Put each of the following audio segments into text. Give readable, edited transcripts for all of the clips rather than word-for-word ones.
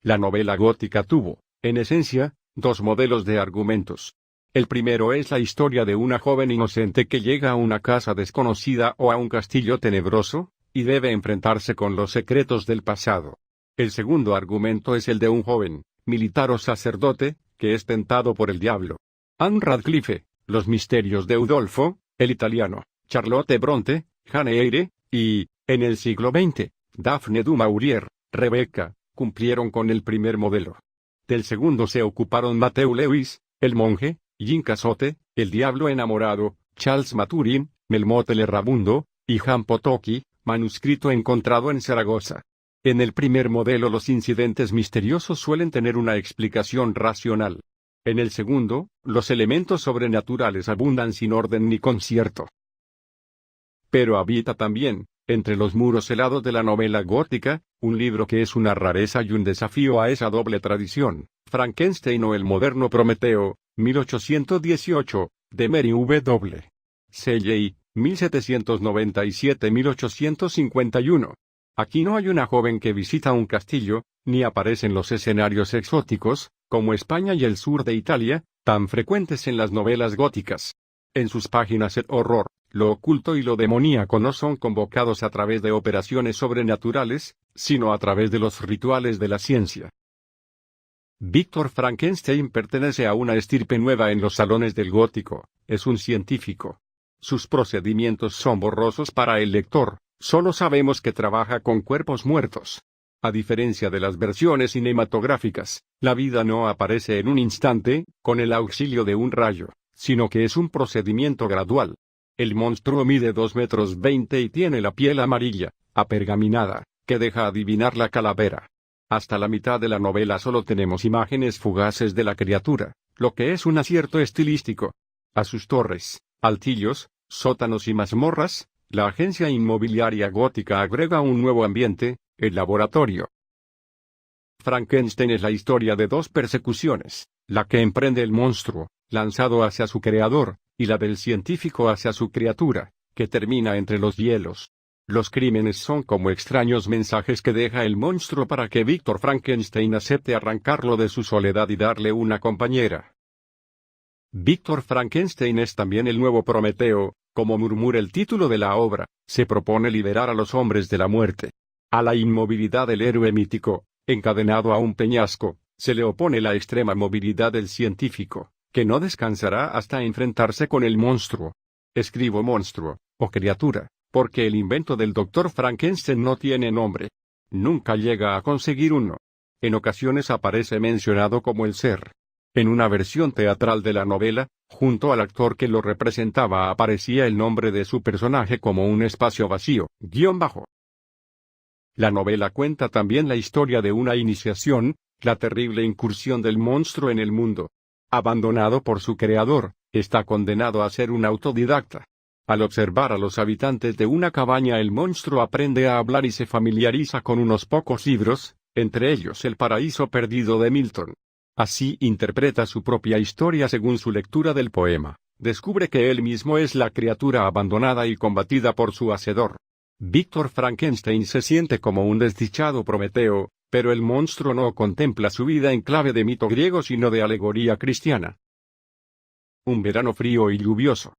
La novela gótica tuvo, en esencia, dos modelos de argumentos. El primero es la historia de una joven inocente que llega a una casa desconocida o a un castillo tenebroso, y debe enfrentarse con los secretos del pasado. El segundo argumento es el de un joven, militar o sacerdote, que es tentado por el diablo. Anne Radcliffe, Los misterios de Udolfo, el italiano, Charlotte Bronte, Jane Eyre, y, en el siglo XX, Daphne du Maurier, Rebecca, cumplieron con el primer modelo. Del segundo se ocuparon Matthew Lewis, El monje, Jean Cazotte, El diablo enamorado, Charles Maturin, Melmoth el errabundo, y Jan Potocki, manuscrito encontrado en Zaragoza. En el primer modelo los incidentes misteriosos suelen tener una explicación racional. En el segundo, los elementos sobrenaturales abundan sin orden ni concierto. Pero habita también, entre los muros helados de la novela gótica, un libro que es una rareza y un desafío a esa doble tradición, Frankenstein o el moderno Prometeo, 1818, de Mary W. Shelley, 1797-1851. Aquí no hay una joven que visita un castillo, ni aparecen los escenarios exóticos, como España y el sur de Italia, tan frecuentes en las novelas góticas. En sus páginas el horror, lo oculto y lo demoníaco no son convocados a través de operaciones sobrenaturales, sino a través de los rituales de la ciencia. Víctor Frankenstein pertenece a una estirpe nueva en los salones del gótico, es un científico. Sus procedimientos son borrosos para el lector, solo sabemos que trabaja con cuerpos muertos. A diferencia de las versiones cinematográficas, la vida no aparece en un instante, con el auxilio de un rayo, sino que es un procedimiento gradual. El monstruo mide 2,20 metros y tiene la piel amarilla, apergaminada, que deja adivinar la calavera. Hasta la mitad de la novela solo tenemos imágenes fugaces de la criatura, lo que es un acierto estilístico. A sus torres, altillos, sótanos y mazmorras, la agencia inmobiliaria gótica agrega un nuevo ambiente, el laboratorio. Frankenstein es la historia de dos persecuciones, la que emprende el monstruo, lanzado hacia su creador, y la del científico hacia su criatura, que termina entre los hielos. Los crímenes son como extraños mensajes que deja el monstruo para que Víctor Frankenstein acepte arrancarlo de su soledad y darle una compañera. Víctor Frankenstein es también el nuevo Prometeo, como murmura el título de la obra, se propone liberar a los hombres de la muerte. A la inmovilidad del héroe mítico, encadenado a un peñasco, se le opone la extrema movilidad del científico, que no descansará hasta enfrentarse con el monstruo. Escribo monstruo, o criatura, porque el invento del Dr. Frankenstein no tiene nombre. Nunca llega a conseguir uno. En ocasiones aparece mencionado como el ser. En una versión teatral de la novela, junto al actor que lo representaba aparecía el nombre de su personaje como un espacio vacío, _. La novela cuenta también la historia de una iniciación, la terrible incursión del monstruo en el mundo. Abandonado por su creador, está condenado a ser un autodidacta. Al observar a los habitantes de una cabaña el monstruo aprende a hablar y se familiariza con unos pocos libros, entre ellos El paraíso perdido de Milton. Así interpreta su propia historia según su lectura del poema. Descubre que él mismo es la criatura abandonada y combatida por su hacedor. Víctor Frankenstein se siente como un desdichado Prometeo, pero el monstruo no contempla su vida en clave de mito griego sino de alegoría cristiana. Un verano frío y lluvioso.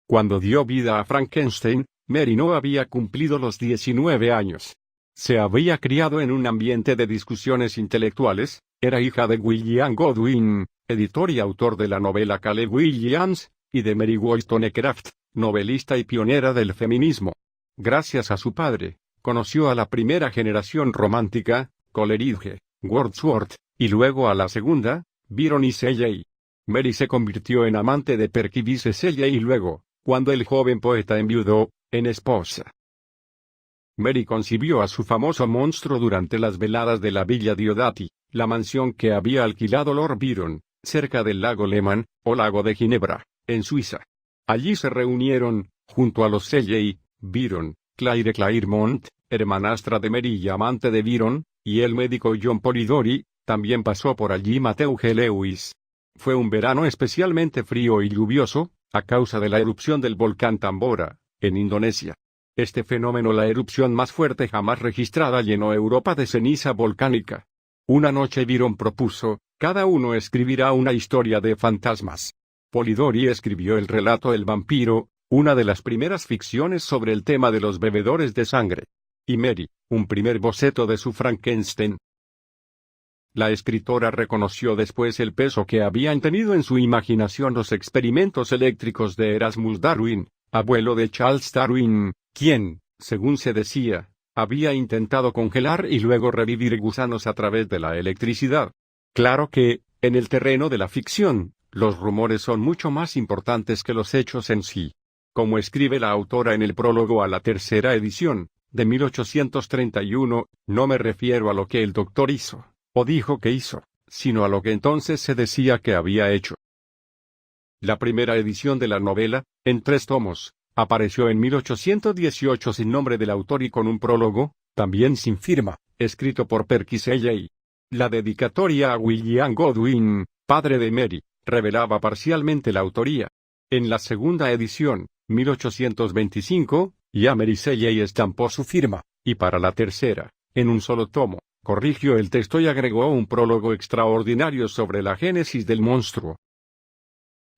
Cuando dio vida a Frankenstein, Mary no había cumplido los 19 años. Se había criado en un ambiente de discusiones intelectuales, era hija de William Godwin, editor y autor de la novela Caleb Williams, y de Mary Wollstonecraft, novelista y pionera del feminismo. Gracias a su padre, conoció a la primera generación romántica, Coleridge, Wordsworth, y luego a la segunda, Byron y Shelley. Mary se convirtió en amante de Percy Bysshe Shelley y luego, cuando el joven poeta enviudó, en esposa. Mary concibió a su famoso monstruo durante las veladas de la Villa Diodati, la mansión que había alquilado Lord Byron, cerca del lago Leman, o lago de Ginebra, en Suiza. Allí se reunieron, junto a los Shelley, Byron, Claire Clairmont, hermanastra de Mary y amante de Byron, y el médico John Polidori, también pasó por allí Matthew G. Lewis. Fue un verano especialmente frío y lluvioso, a causa de la erupción del volcán Tambora, en Indonesia. Este fenómeno, la erupción más fuerte jamás registrada, llenó Europa de ceniza volcánica. Una noche Byron propuso, cada uno escribirá una historia de fantasmas. Polidori escribió el relato El vampiro, una de las primeras ficciones sobre el tema de los bebedores de sangre. Y Mary, un primer boceto de su Frankenstein. La escritora reconoció después el peso que habían tenido en su imaginación los experimentos eléctricos de Erasmus Darwin, abuelo de Charles Darwin, quien, según se decía, había intentado congelar y luego revivir gusanos a través de la electricidad. Claro que, en el terreno de la ficción, los rumores son mucho más importantes que los hechos en sí. Como escribe la autora en el prólogo a la tercera edición, de 1831, no me refiero a lo que el doctor hizo, o dijo que hizo, sino a lo que entonces se decía que había hecho. La primera edición de la novela, en 3 tomos, apareció en 1818 sin nombre del autor y con un prólogo, también sin firma, escrito por Percy Shelley. La dedicatoria a William Godwin, padre de Mary, revelaba parcialmente la autoría. En la segunda edición, 1825, ya Mary Shelley estampó su firma, y para la tercera, en un solo tomo, corrigió el texto y agregó un prólogo extraordinario sobre la génesis del monstruo.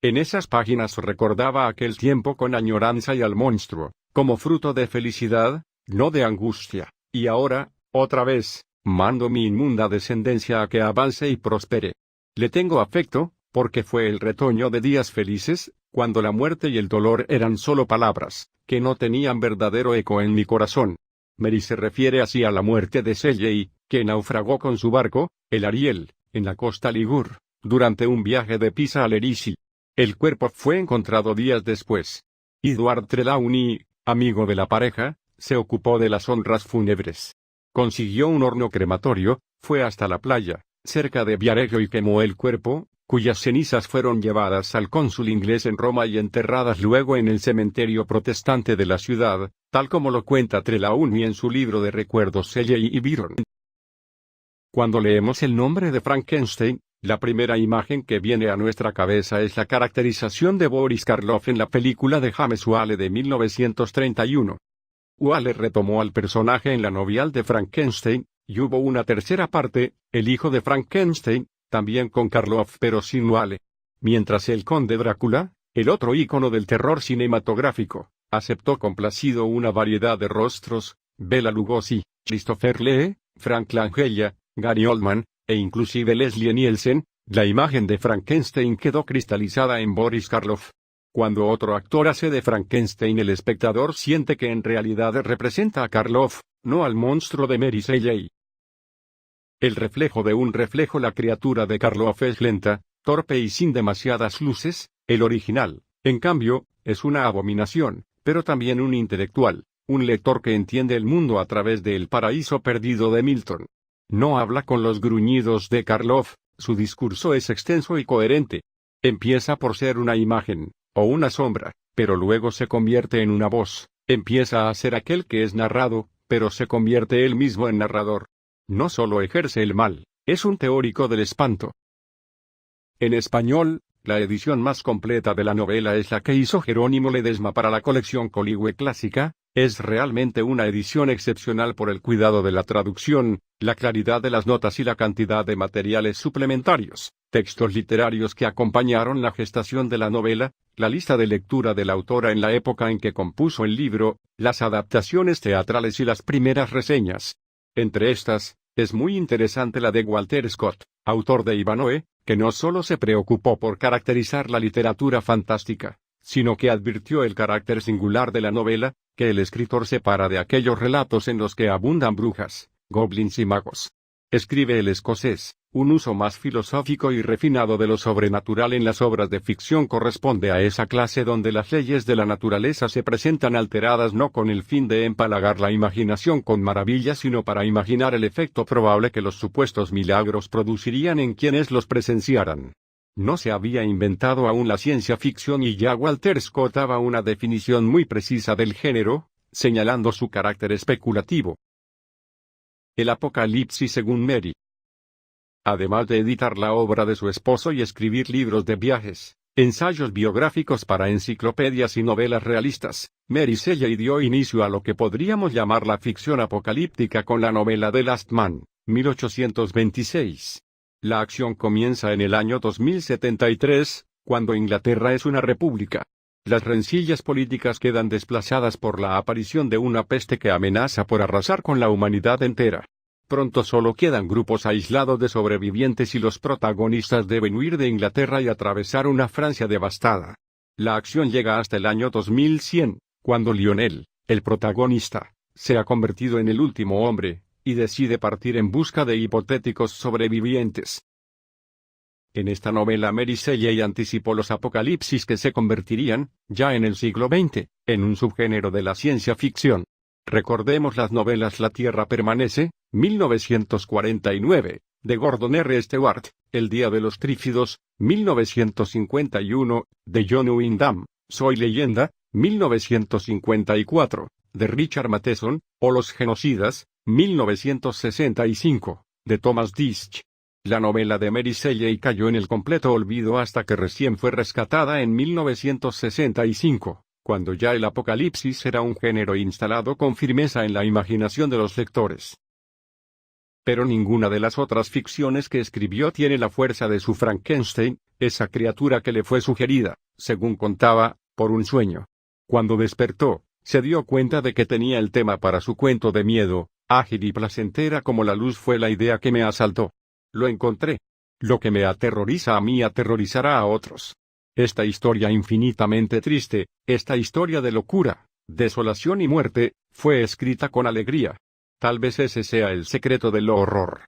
En esas páginas recordaba aquel tiempo con añoranza y al monstruo, como fruto de felicidad, no de angustia, y ahora, otra vez, mando mi inmunda descendencia a que avance y prospere. Le tengo afecto, porque fue el retoño de días felices, cuando la muerte y el dolor eran solo palabras, que no tenían verdadero eco en mi corazón. Mary se refiere así a la muerte de Shelley, que naufragó con su barco, el Ariel, en la costa Ligur, durante un viaje de Pisa a Lerici. El cuerpo fue encontrado días después. Edward Trelawney, amigo de la pareja, se ocupó de las honras fúnebres. Consiguió un horno crematorio, fue hasta la playa, cerca de Viareggio y quemó el cuerpo, cuyas cenizas fueron llevadas al cónsul inglés en Roma y enterradas luego en el cementerio protestante de la ciudad, tal como lo cuenta Trelawney en su libro de recuerdos Shelley y Byron. Cuando leemos el nombre de Frankenstein, la primera imagen que viene a nuestra cabeza es la caracterización de Boris Karloff en la película de James Whale de 1931. Whale retomó al personaje en la novel de Frankenstein, y hubo una tercera parte, El hijo de Frankenstein, también con Karloff pero sin Whale. Mientras el conde Drácula, el otro ícono del terror cinematográfico, aceptó complacido una variedad de rostros, Bela Lugosi, Christopher Lee, Frank Langella, Gary Oldman, e inclusive Leslie Nielsen, la imagen de Frankenstein quedó cristalizada en Boris Karloff. Cuando otro actor hace de Frankenstein, el espectador siente que en realidad representa a Karloff, no al monstruo de Mary Shelley. El reflejo de un reflejo. La criatura de Karloff es lenta, torpe y sin demasiadas luces. El original, en cambio, es una abominación, pero también un intelectual, un lector que entiende el mundo a través de El paraíso perdido de Milton. No habla con los gruñidos de Karloff, su discurso es extenso y coherente. Empieza por ser una imagen, o una sombra, pero luego se convierte en una voz. Empieza a ser aquel que es narrado, pero se convierte él mismo en narrador. No solo ejerce el mal, es un teórico del espanto. En español, la edición más completa de la novela es la que hizo Jerónimo Ledesma para la colección Coligüe Clásica. Es realmente una edición excepcional por el cuidado de la traducción, la claridad de las notas y la cantidad de materiales suplementarios, textos literarios que acompañaron la gestación de la novela, la lista de lectura de la autora en la época en que compuso el libro, las adaptaciones teatrales y las primeras reseñas. Entre estas, es muy interesante la de Walter Scott, autor de Ivanhoe, que no solo se preocupó por caracterizar la literatura fantástica, sino que advirtió el carácter singular de la novela, que el escritor separa de aquellos relatos en los que abundan brujas, goblins y magos. Escribe el escocés, un uso más filosófico y refinado de lo sobrenatural en las obras de ficción corresponde a esa clase donde las leyes de la naturaleza se presentan alteradas no con el fin de empalagar la imaginación con maravillas sino para imaginar el efecto probable que los supuestos milagros producirían en quienes los presenciaran. No se había inventado aún la ciencia ficción y ya Walter Scott daba una definición muy precisa del género, señalando su carácter especulativo. El Apocalipsis según Mary. Además de editar la obra de su esposo y escribir libros de viajes, ensayos biográficos para enciclopedias y novelas realistas, Mary Shelley dio inicio a lo que podríamos llamar la ficción apocalíptica con la novela The Last Man, 1826. La acción comienza en el año 2073, cuando Inglaterra es una república. Las rencillas políticas quedan desplazadas por la aparición de una peste que amenaza por arrasar con la humanidad entera. Pronto solo quedan grupos aislados de sobrevivientes y los protagonistas deben huir de Inglaterra y atravesar una Francia devastada. La acción llega hasta el año 2100, cuando Lionel, el protagonista, se ha convertido en el último hombre, y decide partir en busca de hipotéticos sobrevivientes. En esta novela Mary Shelley anticipó los apocalipsis que se convertirían, ya en el siglo XX, en un subgénero de la ciencia ficción. Recordemos las novelas La Tierra Permanece, 1949, de Gordon R. Stewart, El Día de los Trífidos, 1951, de John Wyndham, Soy Leyenda, 1954, de Richard Matheson, o Los Genocidas, 1965, de Thomas Disch. La novela de Mary Shelley cayó en el completo olvido hasta que recién fue rescatada en 1965, cuando ya el apocalipsis era un género instalado con firmeza en la imaginación de los lectores. Pero ninguna de las otras ficciones que escribió tiene la fuerza de su Frankenstein, esa criatura que le fue sugerida, según contaba, por un sueño. Cuando despertó, se dio cuenta de que tenía el tema para su cuento de miedo. Ágil y placentera como la luz fue la idea que me asaltó. Lo encontré. Lo que me aterroriza a mí aterrorizará a otros. Esta historia infinitamente triste, esta historia de locura, desolación y muerte, fue escrita con alegría. Tal vez ese sea el secreto del horror.